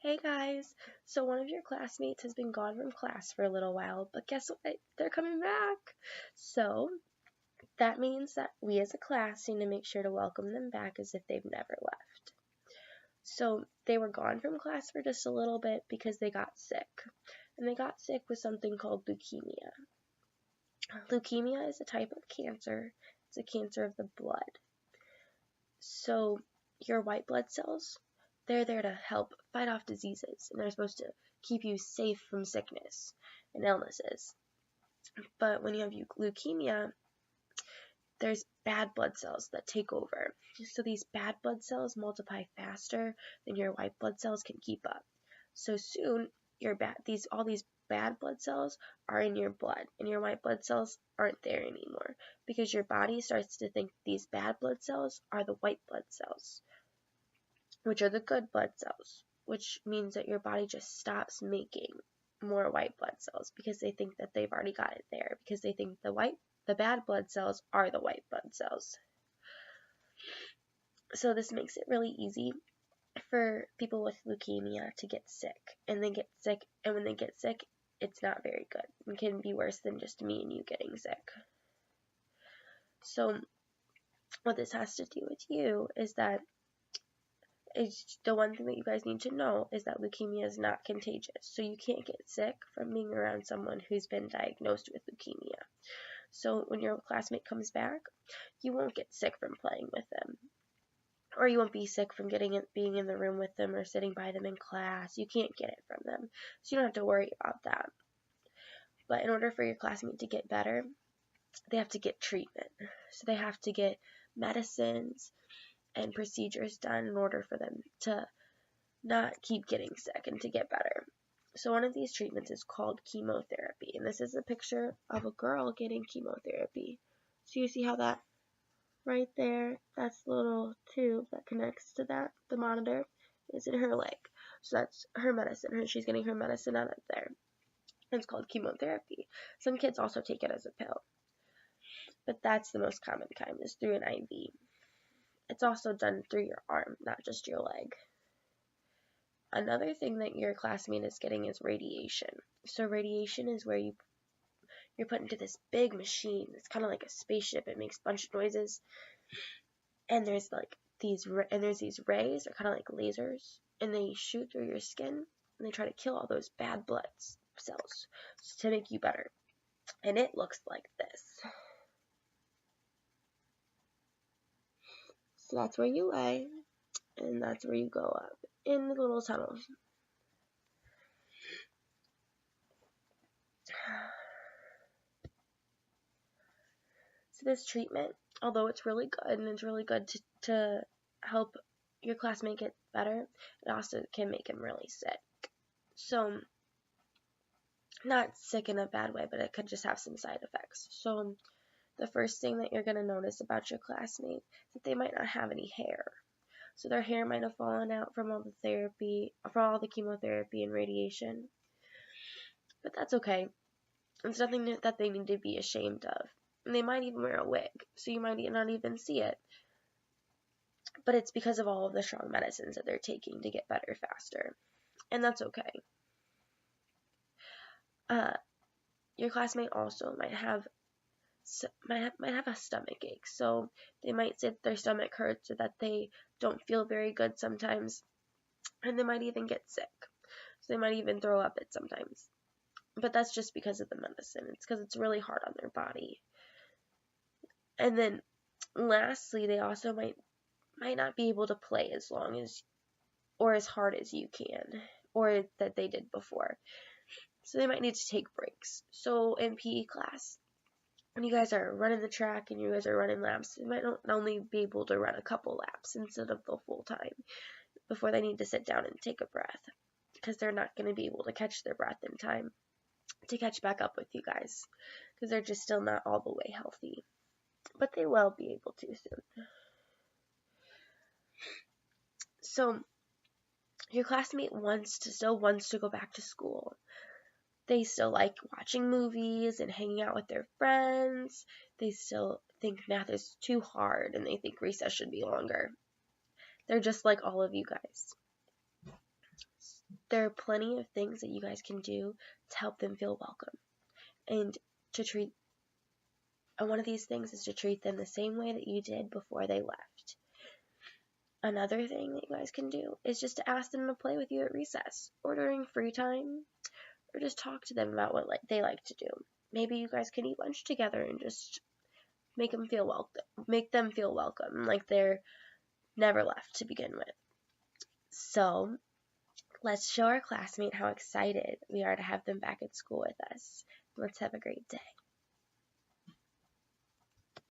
Hey guys, so one of your classmates has been gone from class for a little while, but guess what? They're coming back. So that means that we as a class need to make sure to welcome them back as if they've never left. So they were gone from class for just a little bit because they got sick. And they got sick with something called leukemia. Leukemia is a type of cancer. It's a cancer of the blood. So your white blood cells, they're there to help fight off diseases, and they're supposed to keep you safe from sickness and illnesses. But when you have leukemia, there's bad blood cells that take over. So these bad blood cells multiply faster than your white blood cells can keep up. So soon, all these bad blood cells are in your blood, and your white blood cells aren't there anymore because your body starts to think these bad blood cells are the white blood cells, which are the good blood cells, which means that your body just stops making more white blood cells because they think that they've already got it there, because they think the bad blood cells are the white blood cells. So this makes it really easy for people with leukemia to get sick, and they get sick, and when they get sick, it's not very good. It can be worse than just me and you getting sick. So what this has to do with you is that the one thing that you guys need to know is that leukemia is not contagious. So you can't get sick from being around someone who's been diagnosed with leukemia. So when your classmate comes back, you won't get sick from playing with them. Or you won't be sick from being in the room with them or sitting by them in class. You can't get it from them. So you don't have to worry about that. But in order for your classmate to get better, they have to get treatment. So they have to get medicines and procedures done in order for them to not keep getting sick and to get better. So one of these treatments is called chemotherapy. And this is a picture of a girl getting chemotherapy. So you see how that right there, that's the little tube that connects to the monitor, is in her leg. So that's her medicine. She's getting her medicine out of there. It's called chemotherapy. Some kids also take it as a pill. But that's the most common kind, is through an IV. It's also done through your arm, not just your leg. Another thing that your classmate is getting is radiation. So radiation is where you're put into this big machine. It's kind of like a spaceship. It makes a bunch of noises. And there's these rays, they're kind of like lasers, and they shoot through your skin, and they try to kill all those bad blood cells to make you better. And it looks like this. So that's where you lay, and that's where you go up in the little tunnels. So this treatment, although it's really good and it's really good to help your classmate get better, it also can make him really sick. So not sick in a bad way, but it could just have some side effects. So the first thing that you're going to notice about your classmate is that they might not have any hair. So their hair might have fallen out from all the chemotherapy and radiation. But that's okay. It's nothing that they need to be ashamed of. And they might even wear a wig, so you might not even see it. But it's because of all of the strong medicines that they're taking to get better faster. And that's okay. Your classmate also might have a stomach ache. So they might say that their stomach hurts or that they don't feel very good sometimes. And they might even get sick. So they might even throw up it sometimes. But that's just because of the medicine. It's because it's really hard on their body. And then lastly, they also might not be able to play as long as or as hard as you can, or that they did before. So they might need to take breaks. So in PE class, when you guys are running the track and you guys are running laps, they might not only be able to run a couple laps instead of the full time before they need to sit down and take a breath, because they're not going to be able to catch their breath in time to catch back up with you guys, because they're just still not all the way healthy. But they will be able to soon. So your classmate still wants to go back to school. They still like watching movies and hanging out with their friends. They still think math is too hard, and they think recess should be longer. They're just like all of you guys. there are plenty of things that you guys can do to help them feel welcome. And one of these things is to treat them the same way that you did before they left. Another thing that you guys can do is just to ask them to play with you at recess or during free time, or just talk to them about what they like to do. Maybe you guys can eat lunch together and just make them feel welcome, like they're never left to begin with. So let's show our classmate how excited we are to have them back at school with us. Let's have a great day.